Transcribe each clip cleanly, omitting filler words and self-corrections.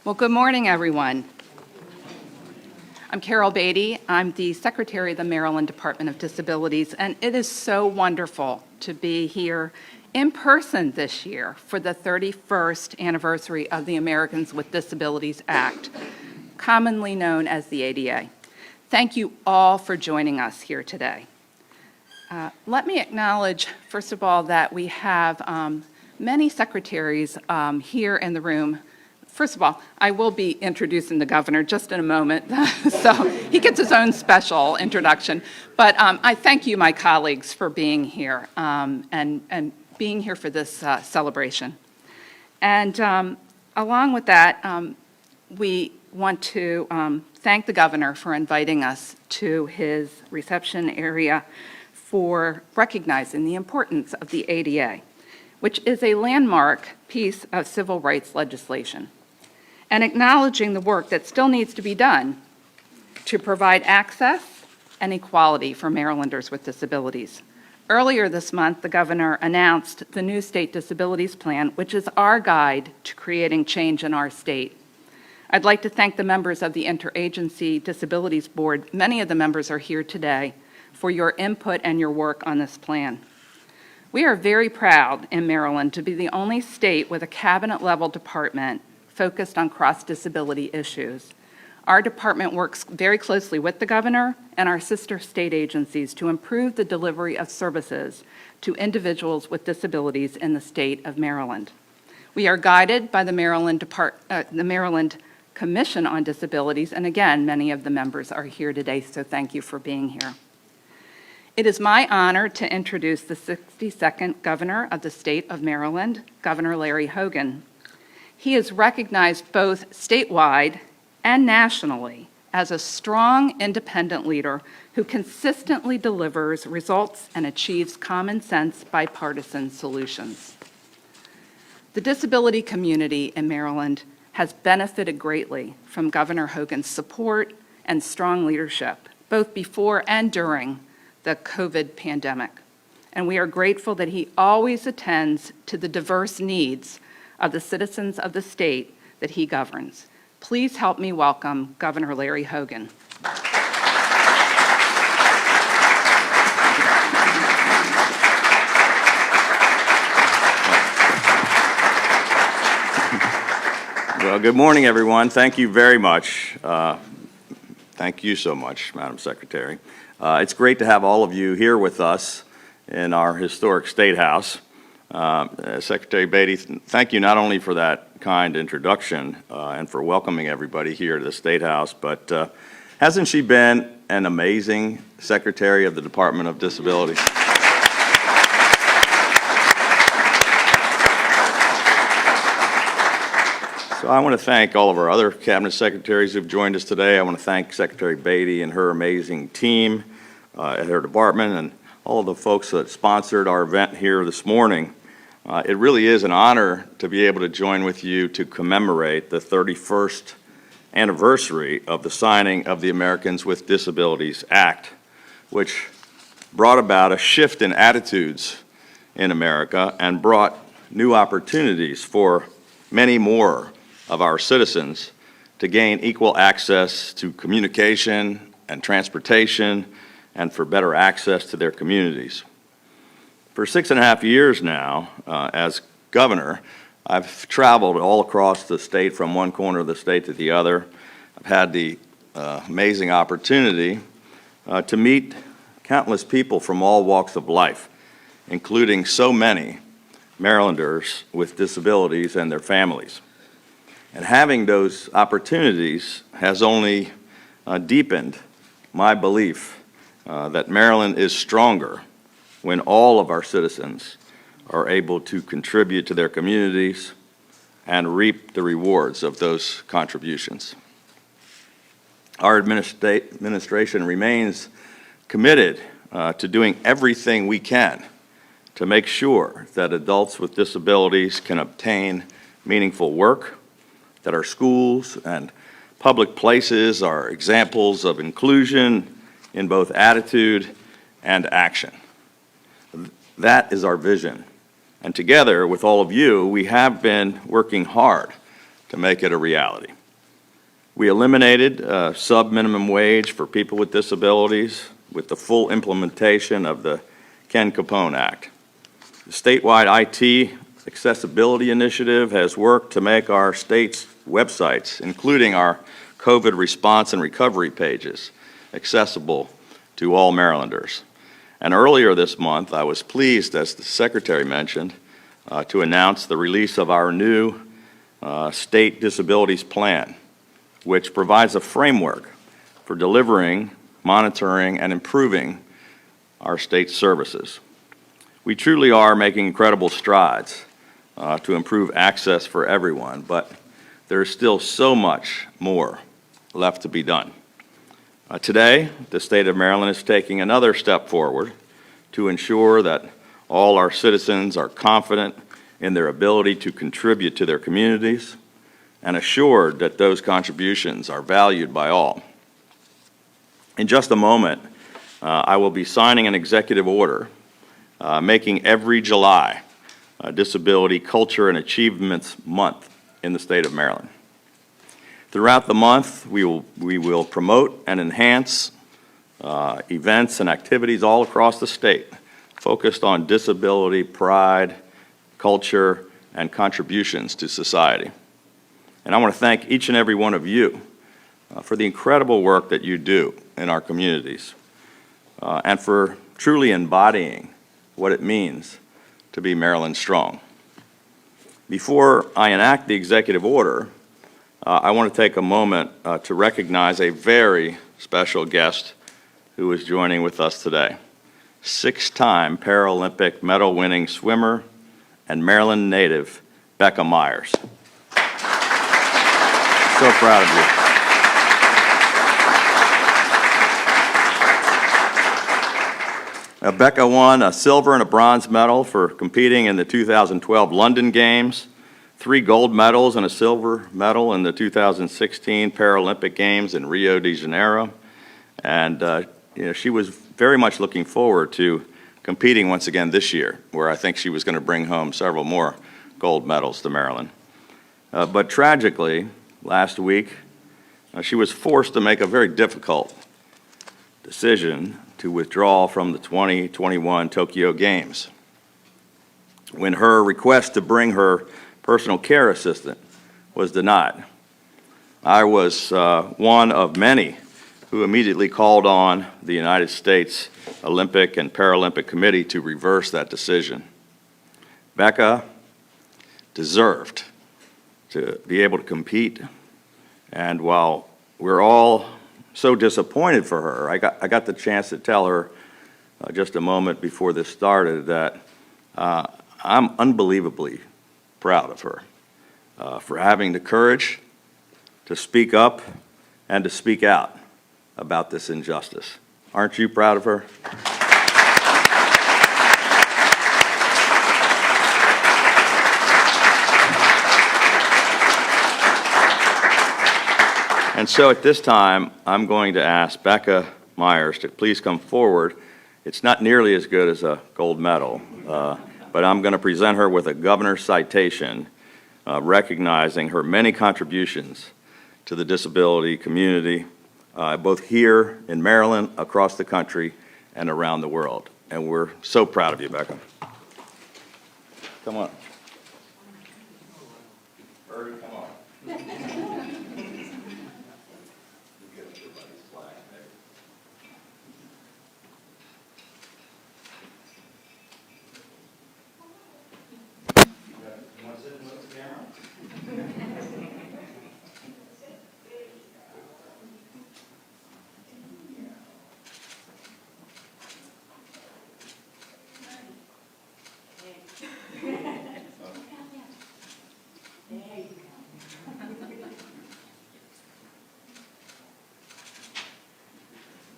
Well, good morning, everyone. I'm Carol Beatty. I'm the Secretary of the Maryland Department of Disabilities, and it is so wonderful to be here in person this year for the 31st anniversary of the Americans with Disabilities Act, commonly known as the ADA. Thank you all for joining us here today. Let me acknowledge, first of all, that we have many secretaries here in the room. First of all, I will be introducing the governor just in a moment, so he gets his own special introduction. But I thank you, my colleagues, for being here and being here for this celebration. And along with that, we want to thank the governor for inviting us to his reception area for recognizing the importance of the ADA, which is a landmark piece of civil rights legislation, and acknowledging the work that still needs to be done to provide access and equality for Marylanders with disabilities. Earlier this month, the governor announced the new state disabilities plan, which is our guide to creating change in our state. I'd like to thank the members of the Interagency Disabilities Board, many of the members are here today, for your input and your work on this plan. We are very proud in Maryland to be the only state with a cabinet-level department focused on cross-disability issues. Our department works very closely with the governor and our sister state agencies to improve the delivery of services to individuals with disabilities in the state of Maryland. We are guided by the Maryland Commission on Disabilities, and again, many of the members are here today, so thank you for being here. It is my honor to introduce the 62nd Governor of the state of Maryland, Governor Larry Hogan. He is recognized both statewide and nationally as a strong, independent leader who consistently delivers results and achieves common sense, bipartisan solutions. The disability community in Maryland has benefited greatly from Governor Hogan's support and strong leadership, both before and during the COVID pandemic. And we are grateful that he always attends to the diverse needs of the citizens of the state that he governs. Please help me welcome Governor Larry Hogan. Well, good morning, everyone. Thank you very much. Thank you so much, Madam Secretary. It's great to have all of you here with us in our historic State House. Secretary Beatty, thank you not only for that kind introduction and for welcoming everybody here to the State House, but hasn't she been an amazing Secretary of the Department of Disabilities? So I want to thank all of our other cabinet secretaries who've joined us today. I want to thank Secretary Beatty and her amazing team at her department and all of the folks that sponsored our event here this morning. It really is an honor to be able to join with you to commemorate the 31st anniversary of the signing of the Americans with Disabilities Act, which brought about a shift in attitudes in America and brought new opportunities for many more of our citizens to gain equal access to communication and transportation and for better access to their communities. For 6.5 years now, as governor, I've traveled all across the state from one corner of the state to the other. I've had the amazing opportunity to meet countless people from all walks of life, including so many Marylanders with disabilities and their families. And having those opportunities has only deepened my belief that Maryland is stronger when all of our citizens are able to contribute to their communities and reap the rewards of those contributions. Our administration remains committed to doing everything we can to make sure that adults with disabilities can obtain meaningful work, that our schools and public places are examples of inclusion in both attitude and action. That is our vision. And together with all of you, we have been working hard to make it a reality. We eliminated sub-minimum wage for people with disabilities with the full implementation of the Ken Capone Act. The statewide IT accessibility initiative has worked to make our state's websites, including our COVID response and recovery pages, accessible to all Marylanders. And earlier this month, I was pleased, as the Secretary mentioned, to announce the release of our new state disabilities plan, which provides a framework for delivering, monitoring, and improving our state services. We truly are making incredible strides to improve access for everyone, but there is still so much more left to be done. Today, the state of Maryland is taking another step forward to ensure that all our citizens are confident in their ability to contribute to their communities and assured that those contributions are valued by all. In just a moment, I will be signing an executive order making every July Disability Culture and Achievements Month in the state of Maryland. Throughout the month, we will promote and enhance events and activities all across the state focused on disability, pride, culture, and contributions to society. And I want to thank each and every one of you for the incredible work that you do in our communities and for truly embodying what it means to be Maryland strong. Before I enact the executive order, I want to take a moment to recognize a very special guest who is joining with us today. 6-time Paralympic medal-winning swimmer and Maryland native, Becca Myers. So proud of you. Becca won a silver and a bronze medal for competing in the 2012 London Games, 3 gold medals and a silver medal in the 2016 Paralympic Games in Rio de Janeiro. And she was very much looking forward to competing once again this year, where I think she was going to bring home several more gold medals to Maryland. But tragically, last week, she was forced to make a very difficult decision to withdraw from the 2021 Tokyo Games. When her request to bring her personal care assistant was denied, I was one of many who immediately called on the United States Olympic and Paralympic Committee to reverse that decision. Becca deserved to be able to compete, and while we're all so disappointed for her, I got the chance to tell her just a moment before this started that I'm unbelievably proud of her for having the courage to speak up and to speak out about this injustice. Aren't you proud of her? And so at this time, I'm going to ask Becca Myers to please come forward. It's not nearly as good as a gold medal, but I'm going to present her with a governor's citation recognizing her many contributions to the disability community, both here in Maryland, across the country, and around the world. And we're so proud of you, Becca. Come on. Birdie, come on.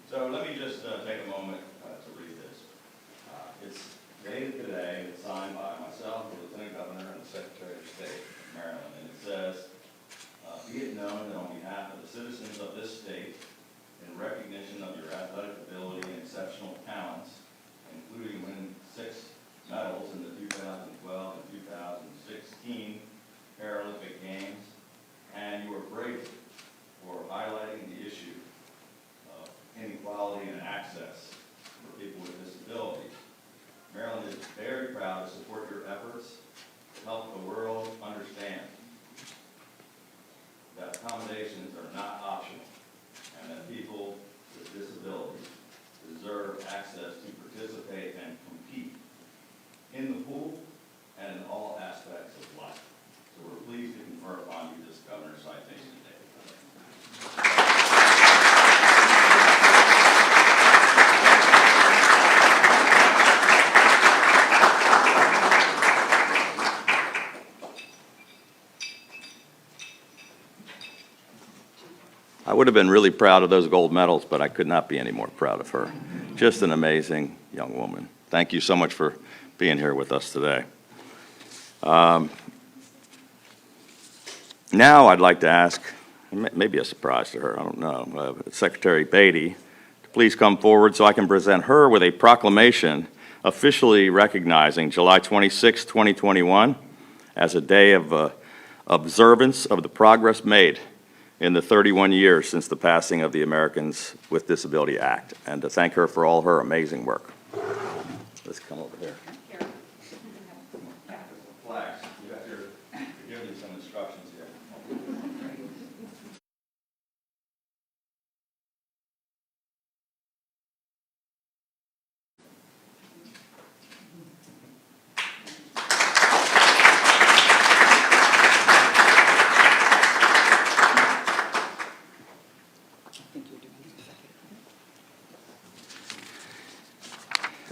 So let me just take a moment to read this. It's dated today, it's signed by myself, the Lieutenant Governor, and the Secretary of State of Maryland, and it says, be it known that on behalf of the citizens of this state, in recognition of your athletic ability and exceptional talents, including winning 6 medals in the 2012 and 2016 Paralympic Games, I would have been really proud of those gold medals, but I could not be any more proud of her. Just an amazing young woman. Thank you so much for being here with us today. Now I'd like to ask, maybe a surprise to her, I don't know, Secretary Beatty, to please come forward so I can present her with a proclamation officially recognizing July 26, 2021 as a day of observance of the progress made in the 31 years since the passing of the Americans with Disabilities Act, and to thank her for all her amazing work. Let's come over here. Flags. You have to give me some instructions here.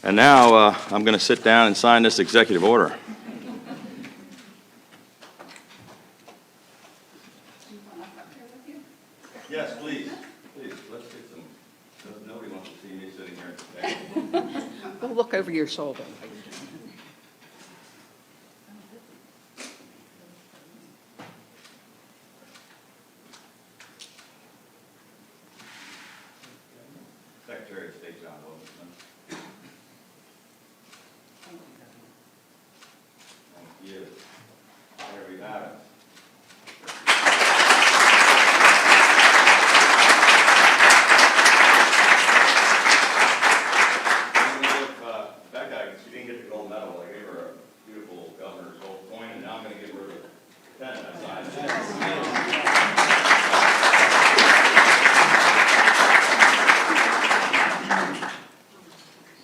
And now I'm going to sit down and sign this executive order. Yes, please. Please, let's get some. Nobody wants to see me sitting here. We'll look over your shoulder. Secretary of State John Wilson. Thank you. There we have it. Becca, she didn't get the gold medal. I gave her a beautiful governor's gold coin, and now I'm going to give her the pen I signed.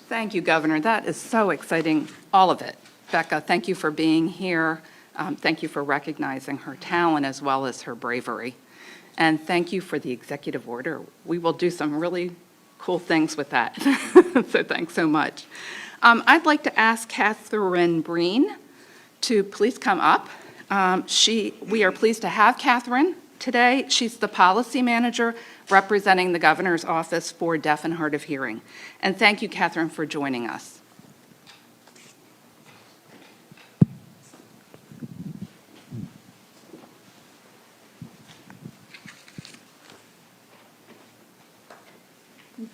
Thank you, Governor. That is so exciting, all of it. Becca, thank you for being here. Thank you for recognizing her talent as well as her bravery. And thank you for the executive order. We will do some really cool things with that. So thanks so much. I'd like to ask Catherine Breen to please come up. We are pleased to have Catherine today. She's the policy manager representing the Governor's Office for Deaf and Hard of Hearing. And thank you, Catherine, for joining us.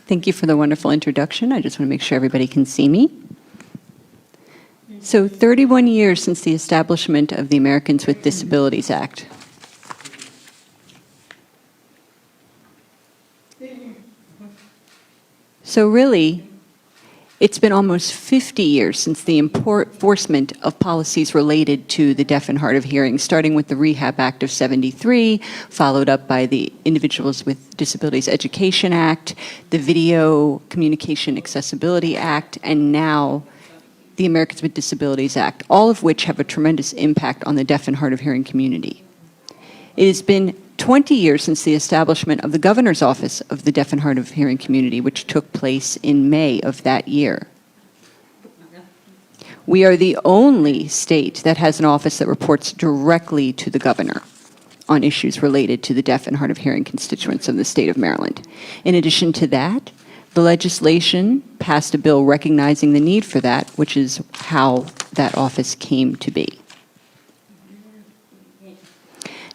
Thank you for the wonderful introduction. I just want to make sure everybody can see me. So 31 years since the establishment of the Americans with Disabilities Act. So really, it's been almost 50 years since the enforcement of policies related to the deaf and hard of hearing, starting with the Rehab Act of '73, followed up by the Individuals with Disabilities Education Act, the Video Communication Accessibility Act, and now the Americans with Disabilities Act, all of which have a tremendous impact on the deaf and hard of hearing community. It has been 20 years since the establishment of the Governor's Office of the Deaf and Hard of Hearing community, which took place in May of that year. We are the only state that has an office that reports directly to the governor on issues related to the deaf and hard of hearing constituents of the state of Maryland. In addition to that, the legislation passed a bill recognizing the need for that, which is how that office came to be.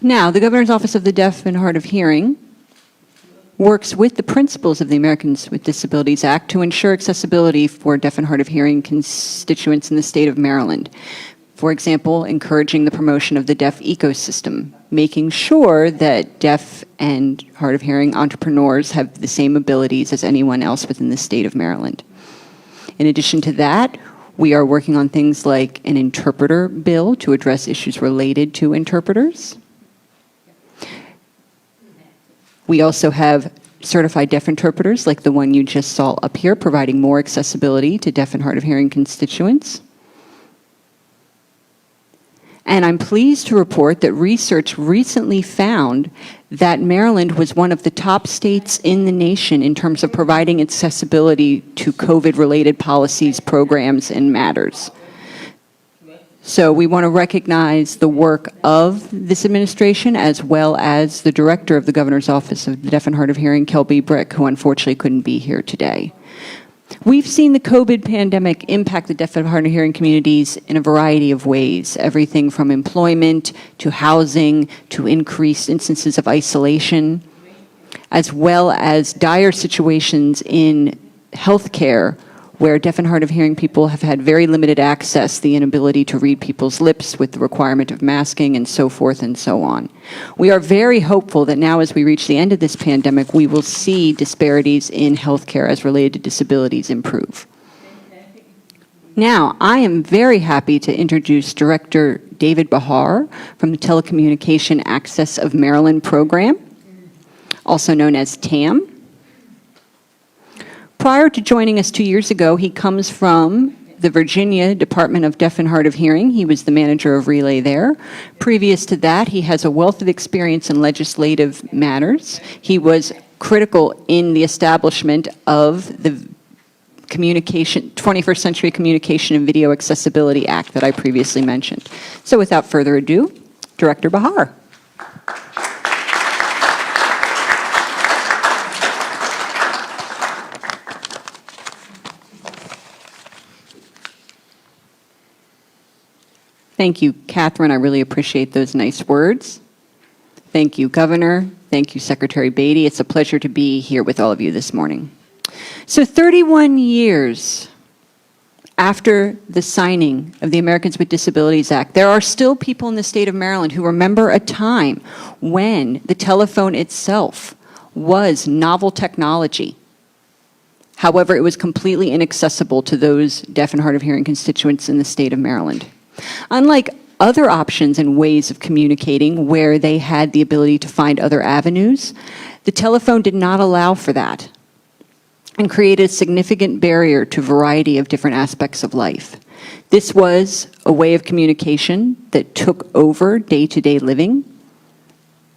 Now, the Governor's Office of the Deaf and Hard of Hearing works with the principles of the Americans with Disabilities Act to ensure accessibility for deaf and hard of hearing constituents in the state of Maryland. For example, encouraging the promotion of the deaf ecosystem, making sure that deaf and hard of hearing entrepreneurs have the same abilities as anyone else within the state of Maryland. In addition to that, we are working on things like an interpreter bill to address issues related to interpreters. We also have certified deaf interpreters like the one you just saw up here, providing more accessibility to deaf and hard of hearing constituents. And I'm pleased to report that research recently found that Maryland was one of the top states in the nation in terms of providing accessibility to COVID-related policies, programs, and matters. So we want to recognize the work of this administration as well as the director of the Governor's Office of the Deaf and Hard of Hearing, Kelby Brick, who unfortunately couldn't be here today. We've seen the COVID pandemic impact the deaf and hard of hearing communities in a variety of ways, everything from employment to housing to increased instances of isolation, as well as dire situations in healthcare where deaf and hard of hearing people have had very limited access, the inability to read people's lips with the requirement of masking and so forth and so on. We are very hopeful that now as we reach the end of this pandemic, we will see disparities in healthcare as related to disabilities improve. Now, I am very happy to introduce Director David Bahar from the Telecommunication Access of Maryland program, also known as TAM. Prior to joining us 2 years ago, he comes from the Virginia Department of Deaf and Hard of Hearing. He was the manager of Relay there. Previous to that, he has a wealth of experience in legislative matters. He was critical in the establishment of the 21st Century Communication and Video Accessibility Act that I previously mentioned. So without further ado, Director Bahar. Thank you, Catherine. I really appreciate those nice words. Thank you, Governor. Thank you, Secretary Beatty. It's a pleasure to be here with all of you this morning. So 31 years after the signing of the Americans with Disabilities Act, there are still people in the state of Maryland who remember a time when the telephone itself was novel technology. However, it was completely inaccessible to those deaf and hard of hearing constituents in the state of Maryland. Unlike other options and ways of communicating where they had the ability to find other avenues, the telephone did not allow for that and created a significant barrier to a variety of different aspects of life. This was a way of communication that took over day-to-day living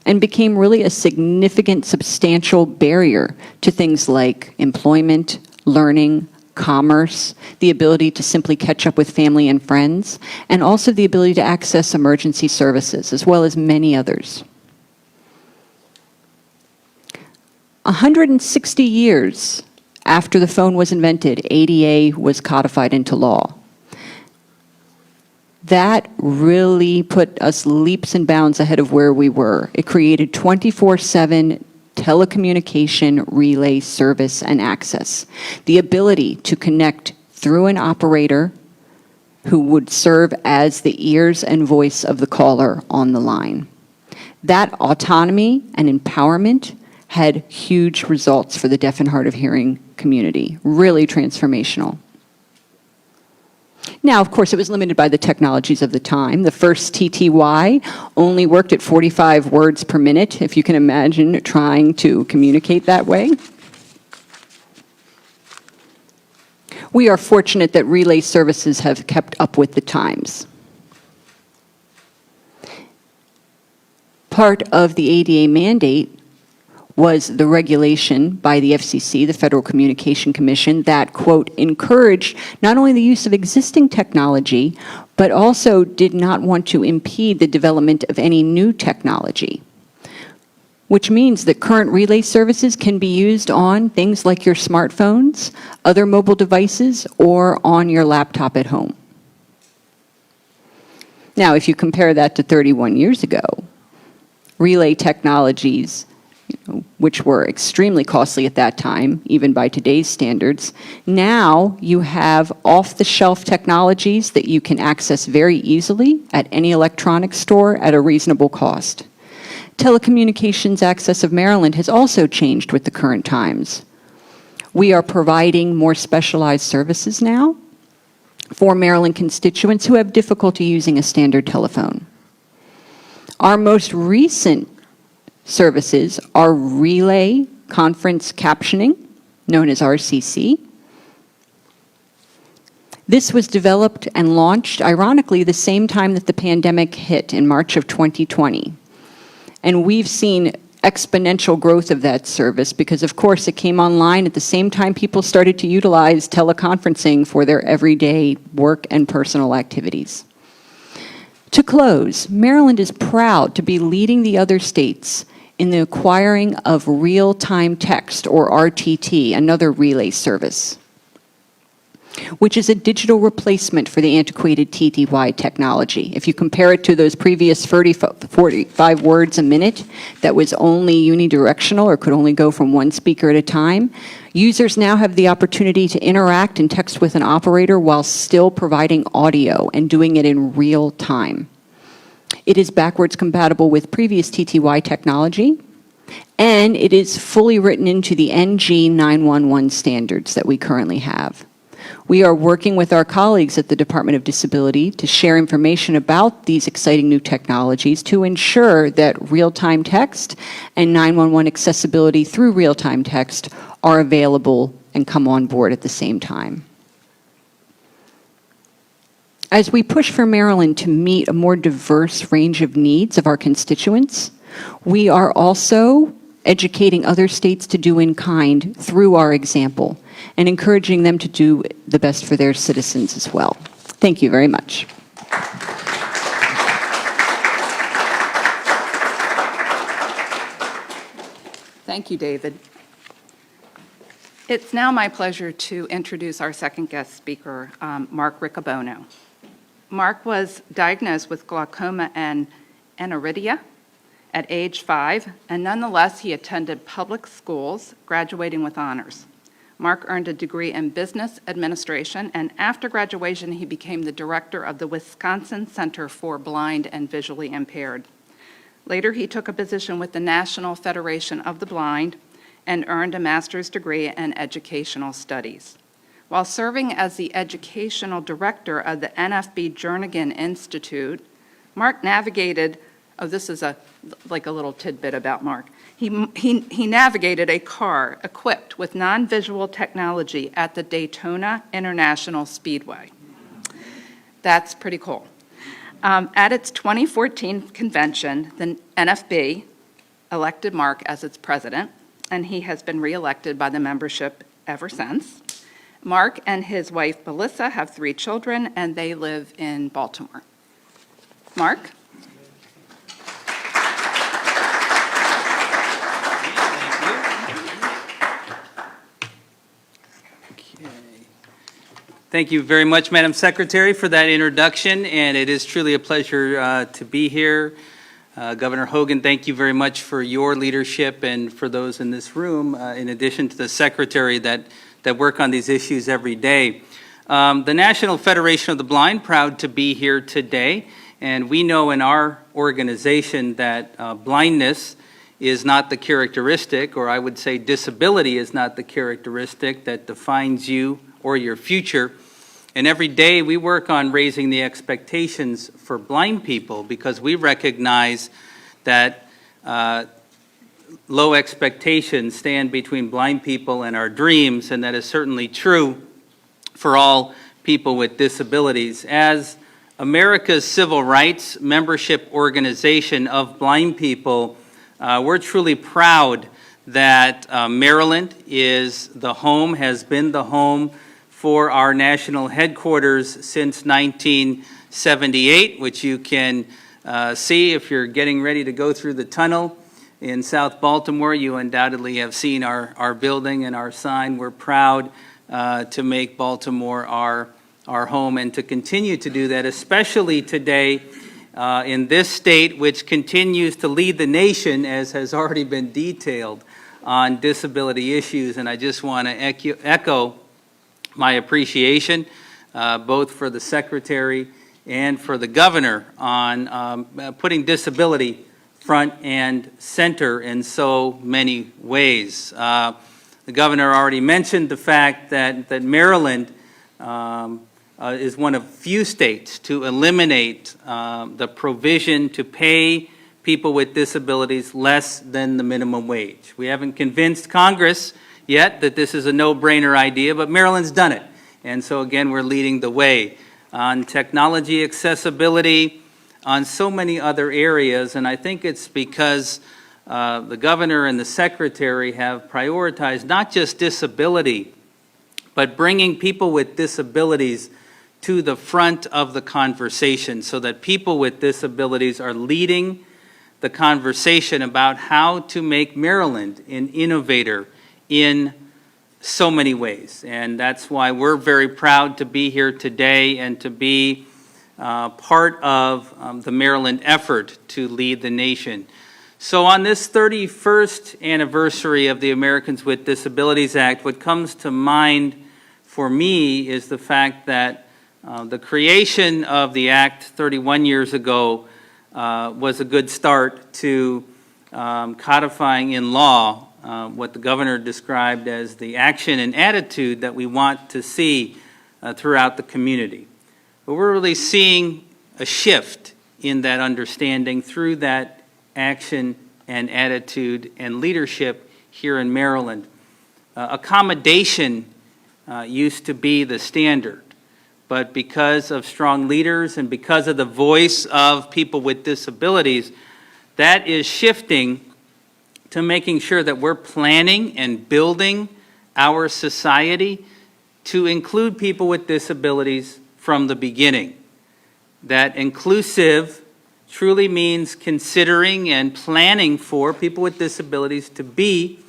and became really a significant, substantial barrier to things like employment, learning, commerce, the ability to simply catch up with family and friends, and also the ability to access emergency services, as well as many others. 160 years after the phone was invented, ADA was codified into law. That really put us leaps and bounds ahead of where we were. It created 24/7 telecommunication relay service and access. The ability to connect through an operator who would serve as the ears and voice of the caller on the line. That autonomy and empowerment had huge results for the deaf and hard of hearing community, really transformational. Now, of course, it was limited by the technologies of the time. The first TTY only worked at 45 words per minute, if you can imagine trying to communicate that way. We are fortunate that relay services have kept up with the times. Part of the ADA mandate was the regulation by the FCC, the Federal Communication Commission, that, quote, encouraged not only the use of existing technology, but also did not want to impede the development of any new technology, which means that current relay services can be used on things like your smartphones, other mobile devices, or on your laptop at home. Now, if you compare that to 31 years ago, relay technologies, which were extremely costly at that time, even by today's standards. Now you have off-the-shelf technologies that you can access very easily at any electronics store at a reasonable cost. Telecommunications Access of Maryland has also changed with the current times. We are providing more specialized services now for Maryland constituents who have difficulty using a standard telephone. Our most recent services are relay conference captioning, known as RCC. This was developed and launched, ironically, the same time that the pandemic hit in March of 2020. And we've seen exponential growth of that service because, of course, it came online at the same time people started to utilize teleconferencing for their everyday work and personal activities. To close, Maryland is proud to be leading the other states in the acquiring of real-time text, or RTT, another relay service, which is a digital replacement for the antiquated TTY technology. If you compare it to those previous 45 words a minute that was only unidirectional or could only go from one speaker at a time, users now have the opportunity to interact and text with an operator while still providing audio and doing it in real time. It is backwards compatible with previous TTY technology, and it is fully written into the NG 911 standards that we currently have. We are working with our colleagues at the Department of Disability to share information about these exciting new technologies to ensure that real-time text and 911 accessibility through real-time text are available and come on board at the same time. As we push for Maryland to meet a more diverse range of needs of our constituents, we are also educating other states to do in kind through our example and encouraging them to do the best for their citizens as well. Thank you very much. Thank you, David. It's now my pleasure to introduce our second guest speaker, Mark Riccobono. Mark was diagnosed with glaucoma and aniridia at age 5, and nonetheless, he attended public schools, graduating with honors. Mark earned a degree in business administration, and after graduation, he became the director of the Wisconsin Center for Blind and Visually Impaired. Later, he took a position with the National Federation of the Blind and earned a master's degree in educational studies. While serving as the educational director of the NFB Jernigan Institute, Mark navigated, this is like a little tidbit about Mark. He navigated a car equipped with non-visual technology at the Daytona International Speedway. That's pretty cool. At its 2014 convention, the NFB elected Mark as its president, and he has been reelected by the membership ever since. Mark and his wife, Melissa, have 3 children, and they live in Baltimore. Mark? Thank you very much, Madam Secretary, for that introduction, and it is truly a pleasure to be here. Governor Hogan, thank you very much for your leadership and for those in this room, in addition to the Secretary that work on these issues every day. The National Federation of the Blind, proud to be here today, and we know in our organization that blindness is not the characteristic, or I would say disability is not the characteristic that defines you or your future. And every day we work on raising the expectations for blind people because we recognize that low expectations stand between blind people and our dreams, and that is certainly true for all people with disabilities. As America's civil rights membership organization of blind people, we're truly proud that Maryland is the home, has been the home for our national headquarters since 1978, which you can see if you're getting ready to go through the tunnel in South Baltimore. You undoubtedly have seen our building and our sign. We're proud to make Baltimore our home and to continue to do that, especially today in this state, which continues to lead the nation, as has already been detailed, on disability issues. And I just want to echo my appreciation both for the Secretary and for the Governor on putting disability front and center in so many ways. The Governor already mentioned the fact that Maryland is one of few states to eliminate the provision to pay people with disabilities less than the minimum wage. We haven't convinced Congress yet that this is a no-brainer idea, but Maryland's done it. And so again, we're leading the way on technology accessibility, on so many other areas, and I think it's because the Governor and the Secretary have prioritized not just disability, but bringing people with disabilities to the front of the conversation so that people with disabilities are leading the conversation about how to make Maryland an innovator in so many ways. And that's why we're very proud to be here today and to be part of the Maryland effort to lead the nation. So on this 31st anniversary of the Americans with Disabilities Act, what comes to mind for me is the fact that the creation of the Act 31 years ago was a good start to codifying in law what the governor described as the action and attitude that we want to see throughout the community. But we're really seeing a shift in that understanding through that action and attitude and leadership here in Maryland. Accommodation used to be the standard, but because of strong leaders and because of the voice of people with disabilities, that is shifting to making sure that we're planning and building our society to include people with disabilities from the beginning. That inclusive truly means considering and planning for people with disabilities to be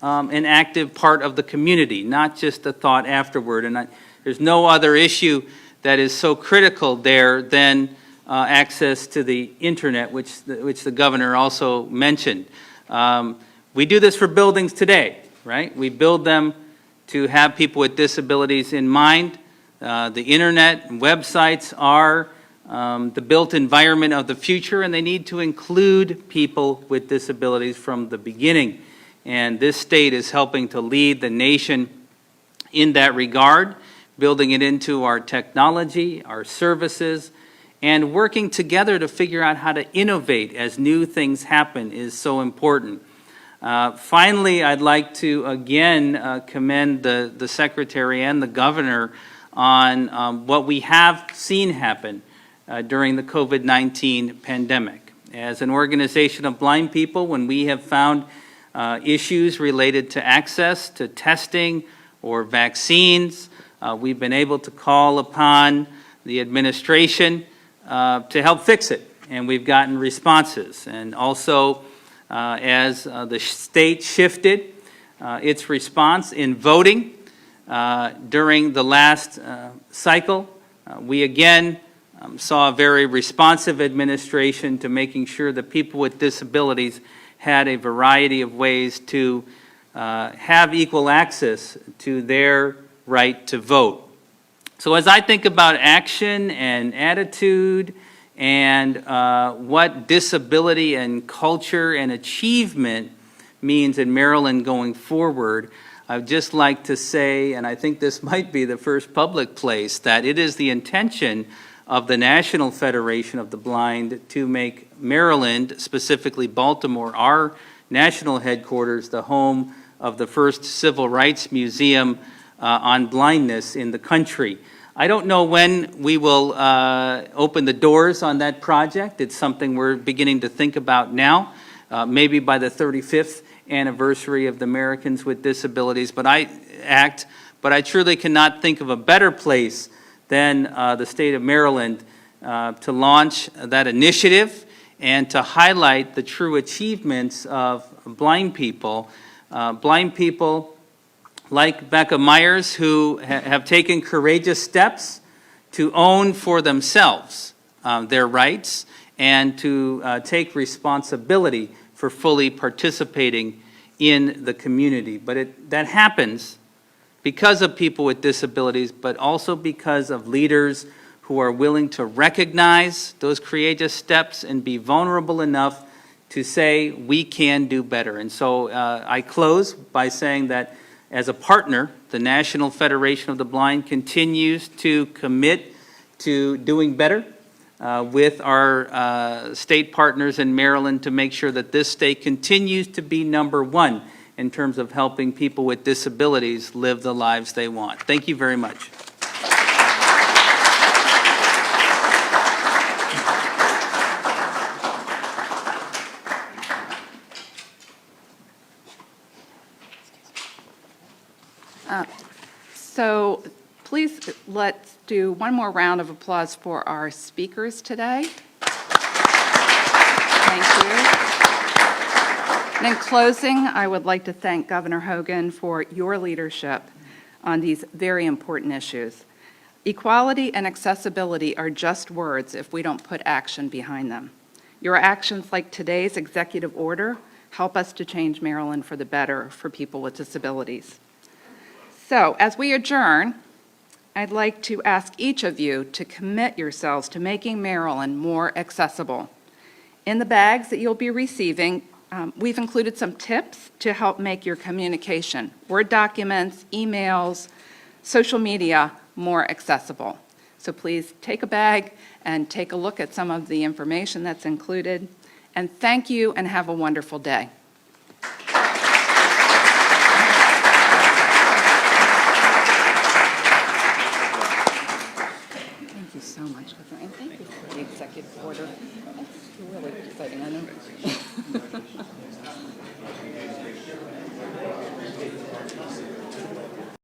an active part of the community, not just a thought afterward. And there's no other issue that is so critical there than access to the internet, which the governor also mentioned. We do this for buildings today, right? We build them to have people with disabilities in mind. The internet and websites are the built environment of the future, and they need to include people with disabilities from the beginning. And this state is helping to lead the nation in that regard, building it into our technology, our services, and working together to figure out how to innovate as new things happen is so important. Finally, I'd like to again commend the Secretary and the Governor on what we have seen happen during the COVID-19 pandemic. As an organization of blind people, when we have found issues related to access to testing or vaccines, we've been able to call upon the administration to help fix it, and we've gotten responses. And also, as the state shifted its response in voting during the last cycle, we again saw a very responsive administration to making sure that people with disabilities had a variety of ways to have equal access to their right to vote. So as I think about action and attitude and what disability and culture and achievement means in Maryland going forward, I'd just like to say, and I think this might be the first public place, that it is the intention of the National Federation of the Blind to make Maryland, specifically Baltimore, our national headquarters, the home of the first civil rights museum on blindness in the country. I don't know when we will open the doors on that project. It's something we're beginning to think about now, maybe by the 35th anniversary of the Americans with Disabilities Act, but I truly cannot think of a better place than the state of Maryland to launch that initiative and to highlight the true achievements of blind people like Becca Myers, who have taken courageous steps to own for themselves their rights and to take responsibility for fully participating in the community. But that happens because of people with disabilities, but also because of leaders who are willing to recognize those courageous steps and be vulnerable enough to say, we can do better. And so I close by saying that as a partner, the National Federation of the Blind continues to commit to doing better with our state partners in Maryland to make sure that this state continues to be #1 in terms of helping people with disabilities live the lives they want. Thank you very much. So please, let's do one more round of applause for our speakers today. Thank you. And in closing, I would like to thank Governor Hogan for your leadership on these very important issues. Equality and accessibility are just words if we don't put action behind them. Your actions like today's executive order help us to change Maryland for the better for people with disabilities. So, as we adjourn, I'd like to ask each of you to commit yourselves to making Maryland more accessible. In the bags that you'll be receiving, we've included some tips to help make your communication, Word documents, emails, social media, more accessible. So please take a bag and take a look at some of the information that's included. And thank you and have a wonderful day. Thank you so much, Governor, and thank you for the executive order. That's really exciting, I know.